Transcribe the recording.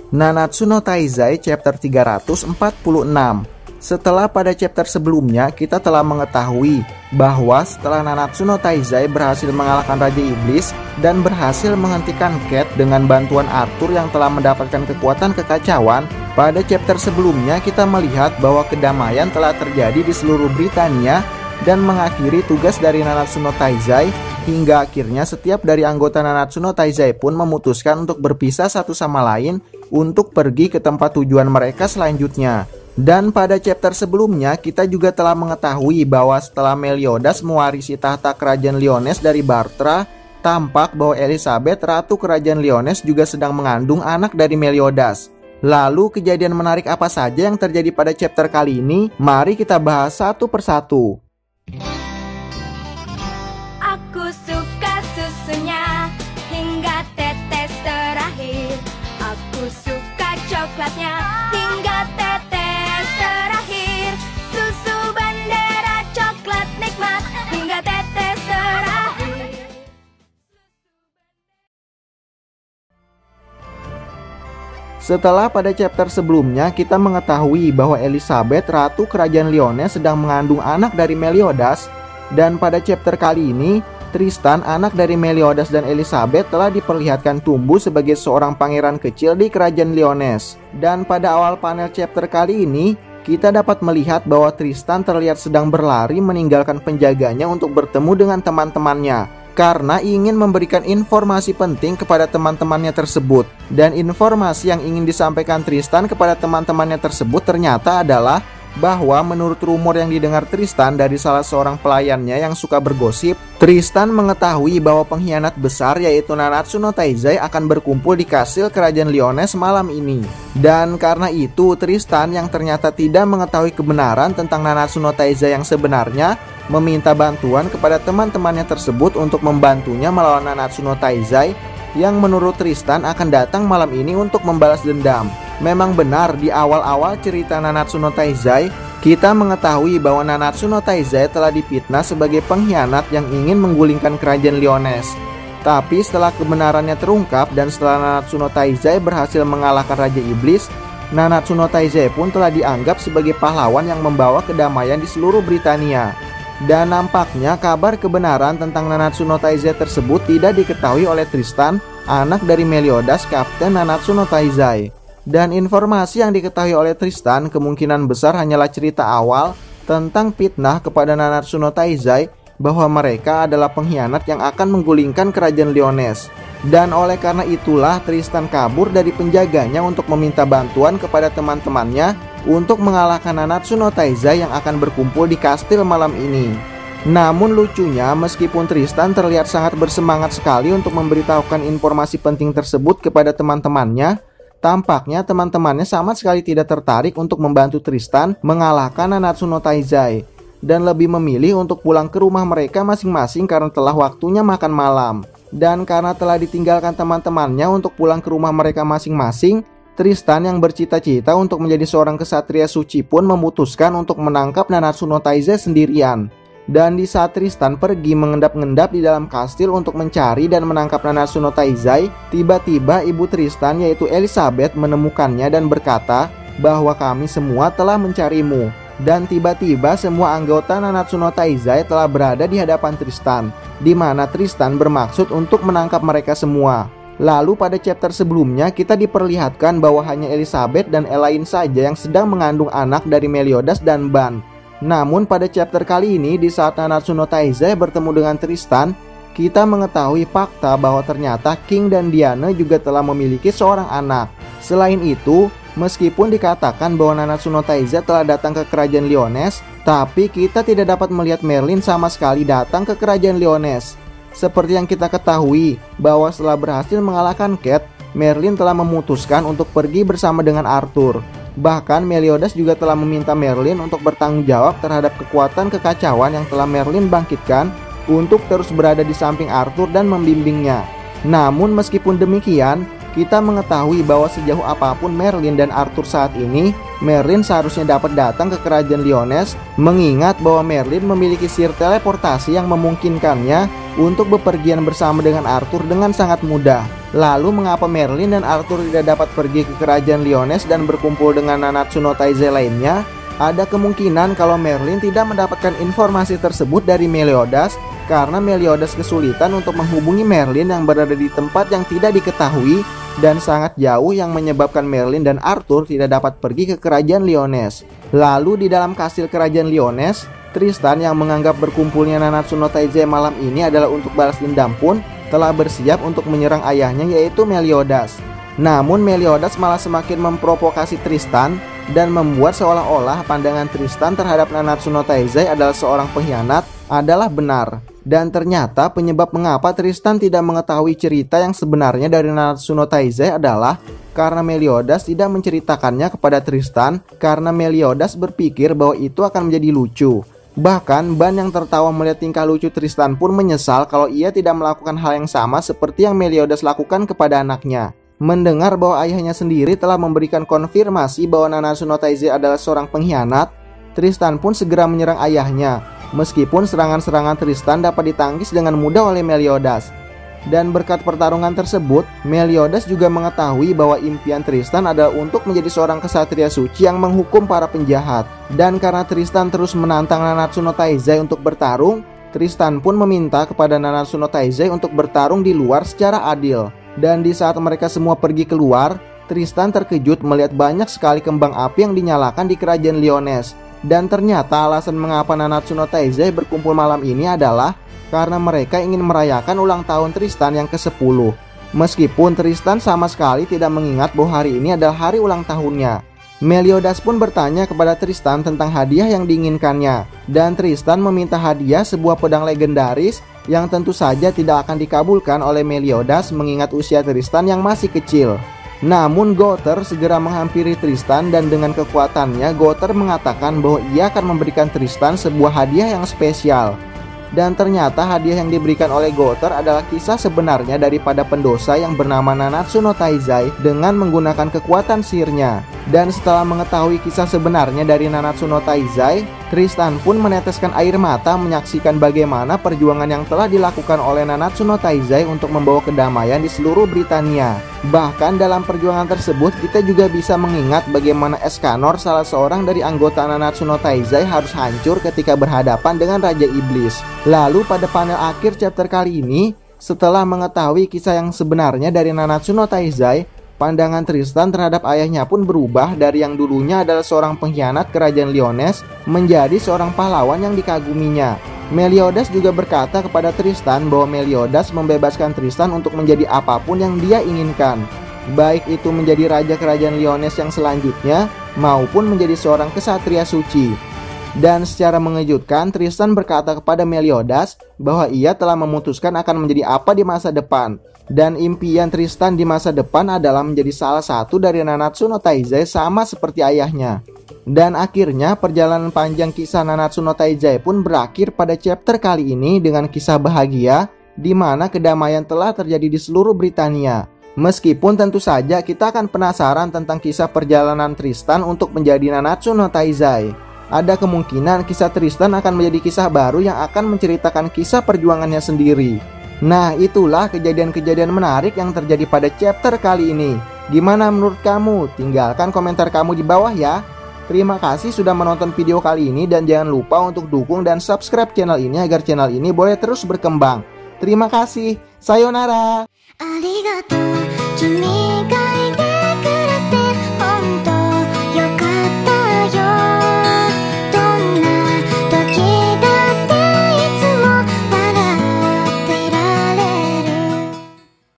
Nanatsu no Taizai chapter 346. Setelah pada chapter sebelumnya kita telah mengetahui bahwa setelah Nanatsu no Taizai berhasil mengalahkan Raja Iblis dan berhasil menghentikan Cat dengan bantuan Arthur yang telah mendapatkan kekuatan kekacauan, pada chapter sebelumnya kita melihat bahwa kedamaian telah terjadi di seluruh Britania dan mengakhiri tugas dari Nanatsu no Taizai, hingga akhirnya setiap dari anggota Nanatsu no Taizai pun memutuskan untuk berpisah satu sama lain untuk pergi ke tempat tujuan mereka selanjutnya. Dan pada chapter sebelumnya kita juga telah mengetahui bahwa setelah Meliodas mewarisi tahta kerajaan Lyonesse dari Bartra, tampak bahwa Elizabeth, ratu kerajaan Lyonesse, juga sedang mengandung anak dari Meliodas. Lalu kejadian menarik apa saja yang terjadi pada chapter kali ini? Mari kita bahas satu persatu. Aku suka susunya hingga tetes terakhir. Aku suka coklatnya hingga tetes terakhir. Susu bendera coklat nikmat hingga tetes terakhir. Setelah pada chapter sebelumnya kita mengetahui bahwa Elizabeth, ratu kerajaan Lyonesse, sedang mengandung anak dari Meliodas. Dan pada chapter kali ini, Tristan, anak dari Meliodas dan Elizabeth, telah diperlihatkan tumbuh sebagai seorang pangeran kecil di kerajaan Lyonesse. Dan pada awal panel chapter kali ini, kita dapat melihat bahwa Tristan terlihat sedang berlari meninggalkan penjaganya untuk bertemu dengan teman-temannya, karena ingin memberikan informasi penting kepada teman-temannya tersebut. Dan informasi yang ingin disampaikan Tristan kepada teman-temannya tersebut ternyata adalah bahwa menurut rumor yang didengar Tristan dari salah seorang pelayannya yang suka bergosip, Tristan mengetahui bahwa pengkhianat besar yaitu Nanatsu no Taizai akan berkumpul di kastil kerajaan Lyonesse malam ini. Dan karena itu Tristan yang ternyata tidak mengetahui kebenaran tentang Nanatsu no Taizai yang sebenarnya, meminta bantuan kepada teman-temannya tersebut untuk membantunya melawan Nanatsu no Taizai yang menurut Tristan akan datang malam ini untuk membalas dendam. Memang benar, di awal-awal cerita Nanatsu no Taizai, kita mengetahui bahwa Nanatsu no Taizai telah difitnah sebagai pengkhianat yang ingin menggulingkan kerajaan Lyonesse. Tapi setelah kebenarannya terungkap dan setelah Nanatsu no Taizai berhasil mengalahkan Raja Iblis, Nanatsu no Taizai pun telah dianggap sebagai pahlawan yang membawa kedamaian di seluruh Britania. Dan nampaknya kabar kebenaran tentang Nanatsu no Taizai tersebut tidak diketahui oleh Tristan, anak dari Meliodas, kapten Nanatsu no Taizai. Dan informasi yang diketahui oleh Tristan kemungkinan besar hanyalah cerita awal tentang fitnah kepada Nanatsu no Taizai bahwa mereka adalah pengkhianat yang akan menggulingkan kerajaan Lyonesse. Dan oleh karena itulah Tristan kabur dari penjaganya untuk meminta bantuan kepada teman-temannya untuk mengalahkan Nanatsu no Taizai yang akan berkumpul di kastil malam ini. Namun lucunya, meskipun Tristan terlihat sangat bersemangat sekali untuk memberitahukan informasi penting tersebut kepada teman-temannya, tampaknya teman-temannya sama sekali tidak tertarik untuk membantu Tristan mengalahkan Nanatsu no Taizai dan lebih memilih untuk pulang ke rumah mereka masing-masing karena telah waktunya makan malam. Dan karena telah ditinggalkan teman-temannya untuk pulang ke rumah mereka masing-masing, Tristan yang bercita-cita untuk menjadi seorang kesatria suci pun memutuskan untuk menangkap Nanatsu no Taizai sendirian. Dan di saat Tristan pergi mengendap-endap di dalam kastil untuk mencari dan menangkap Nanatsu no Taizai, tiba-tiba ibu Tristan yaitu Elizabeth menemukannya dan berkata bahwa kami semua telah mencarimu. Dan tiba-tiba semua anggota Nanatsu no Taizai telah berada di hadapan Tristan, di mana Tristan bermaksud untuk menangkap mereka semua. Lalu pada chapter sebelumnya kita diperlihatkan bahwa hanya Elizabeth dan Elaine saja yang sedang mengandung anak dari Meliodas dan Ban. Namun pada chapter kali ini, di saat Nanatsu no Taizai bertemu dengan Tristan, kita mengetahui fakta bahwa ternyata King dan Diane juga telah memiliki seorang anak. Selain itu, meskipun dikatakan bahwa Nanatsu no Taizai telah datang ke kerajaan Lyonesse, tapi kita tidak dapat melihat Merlin sama sekali datang ke kerajaan Lyonesse. Seperti yang kita ketahui bahwa setelah berhasil mengalahkan Cat, Merlin telah memutuskan untuk pergi bersama dengan Arthur. Bahkan Meliodas juga telah meminta Merlin untuk bertanggung jawab terhadap kekuatan kekacauan yang telah Merlin bangkitkan untuk terus berada di samping Arthur dan membimbingnya. Namun meskipun demikian, kita mengetahui bahwa sejauh apapun Merlin dan Arthur saat ini, Merlin seharusnya dapat datang ke kerajaan Lyonesse, mengingat bahwa Merlin memiliki sihir teleportasi yang memungkinkannya untuk bepergian bersama dengan Arthur dengan sangat mudah. Lalu mengapa Merlin dan Arthur tidak dapat pergi ke kerajaan Lyonesse dan berkumpul dengan Nanatsu no Taizai lainnya? Ada kemungkinan kalau Merlin tidak mendapatkan informasi tersebut dari Meliodas karena Meliodas kesulitan untuk menghubungi Merlin yang berada di tempat yang tidak diketahui dan sangat jauh, yang menyebabkan Merlin dan Arthur tidak dapat pergi ke kerajaan Lyonesse. Lalu di dalam kastil kerajaan Lyonesse, Tristan yang menganggap berkumpulnya Nanatsu no Taizai malam ini adalah untuk balas dendam pun telah bersiap untuk menyerang ayahnya, yaitu Meliodas. Namun Meliodas malah semakin memprovokasi Tristan dan membuat seolah-olah pandangan Tristan terhadap Nanatsu no Taizai adalah seorang pengkhianat adalah benar. Dan ternyata penyebab mengapa Tristan tidak mengetahui cerita yang sebenarnya dari Nanatsu no Taizai adalah karena Meliodas tidak menceritakannya kepada Tristan, karena Meliodas berpikir bahwa itu akan menjadi lucu. Bahkan Ban yang tertawa melihat tingkah lucu Tristan pun menyesal kalau ia tidak melakukan hal yang sama seperti yang Meliodas lakukan kepada anaknya. Mendengar bahwa ayahnya sendiri telah memberikan konfirmasi bahwa Nanatsu no Taizai adalah seorang pengkhianat, Tristan pun segera menyerang ayahnya. Meskipun serangan-serangan Tristan dapat ditangkis dengan mudah oleh Meliodas. Dan berkat pertarungan tersebut, Meliodas juga mengetahui bahwa impian Tristan adalah untuk menjadi seorang kesatria suci yang menghukum para penjahat. Dan karena Tristan terus menantang Nanatsu no Taizai untuk bertarung, Tristan pun meminta kepada Nanatsu no Taizai untuk bertarung di luar secara adil. Dan di saat mereka semua pergi keluar, Tristan terkejut melihat banyak sekali kembang api yang dinyalakan di kerajaan Lyonesse. Dan ternyata alasan mengapa Nanatsu no Taizai berkumpul malam ini adalah karena mereka ingin merayakan ulang tahun Tristan yang ke-10. Meskipun Tristan sama sekali tidak mengingat bahwa hari ini adalah hari ulang tahunnya. Meliodas pun bertanya kepada Tristan tentang hadiah yang diinginkannya. Dan Tristan meminta hadiah sebuah pedang legendaris yang tentu saja tidak akan dikabulkan oleh Meliodas mengingat usia Tristan yang masih kecil. Namun Gowther segera menghampiri Tristan dan dengan kekuatannya Gowther mengatakan bahwa ia akan memberikan Tristan sebuah hadiah yang spesial. Dan ternyata hadiah yang diberikan oleh Gowther adalah kisah sebenarnya daripada pendosa yang bernama Nanatsu no Taizai dengan menggunakan kekuatan sihirnya. Dan setelah mengetahui kisah sebenarnya dari Nanatsu no Taizai, Tristan pun meneteskan air mata menyaksikan bagaimana perjuangan yang telah dilakukan oleh Nanatsu no Taizai untuk membawa kedamaian di seluruh Britania. Bahkan dalam perjuangan tersebut kita juga bisa mengingat bagaimana Escanor, salah seorang dari anggota Nanatsu no Taizai, harus hancur ketika berhadapan dengan Raja Iblis. Lalu pada panel akhir chapter kali ini, setelah mengetahui kisah yang sebenarnya dari Nanatsu no Taizai, pandangan Tristan terhadap ayahnya pun berubah dari yang dulunya adalah seorang pengkhianat kerajaan Lyonesse menjadi seorang pahlawan yang dikaguminya. Meliodas juga berkata kepada Tristan bahwa Meliodas membebaskan Tristan untuk menjadi apapun yang dia inginkan, baik itu menjadi raja kerajaan Lyonesse yang selanjutnya maupun menjadi seorang kesatria suci. Dan secara mengejutkan Tristan berkata kepada Meliodas bahwa ia telah memutuskan akan menjadi apa di masa depan. Dan impian Tristan di masa depan adalah menjadi salah satu dari Nanatsu no Taizai sama seperti ayahnya. Dan akhirnya perjalanan panjang kisah Nanatsu no Taizai pun berakhir pada chapter kali ini dengan kisah bahagia di mana kedamaian telah terjadi di seluruh Britania. Meskipun tentu saja kita akan penasaran tentang kisah perjalanan Tristan untuk menjadi Nanatsu no Taizai. Ada kemungkinan kisah Tristan akan menjadi kisah baru yang akan menceritakan kisah perjuangannya sendiri. Nah, itulah kejadian-kejadian menarik yang terjadi pada chapter kali ini. Gimana menurut kamu? Tinggalkan komentar kamu di bawah ya. Terima kasih sudah menonton video kali ini dan jangan lupa untuk dukung dan subscribe channel ini agar channel ini boleh terus berkembang. Terima kasih. Sayonara.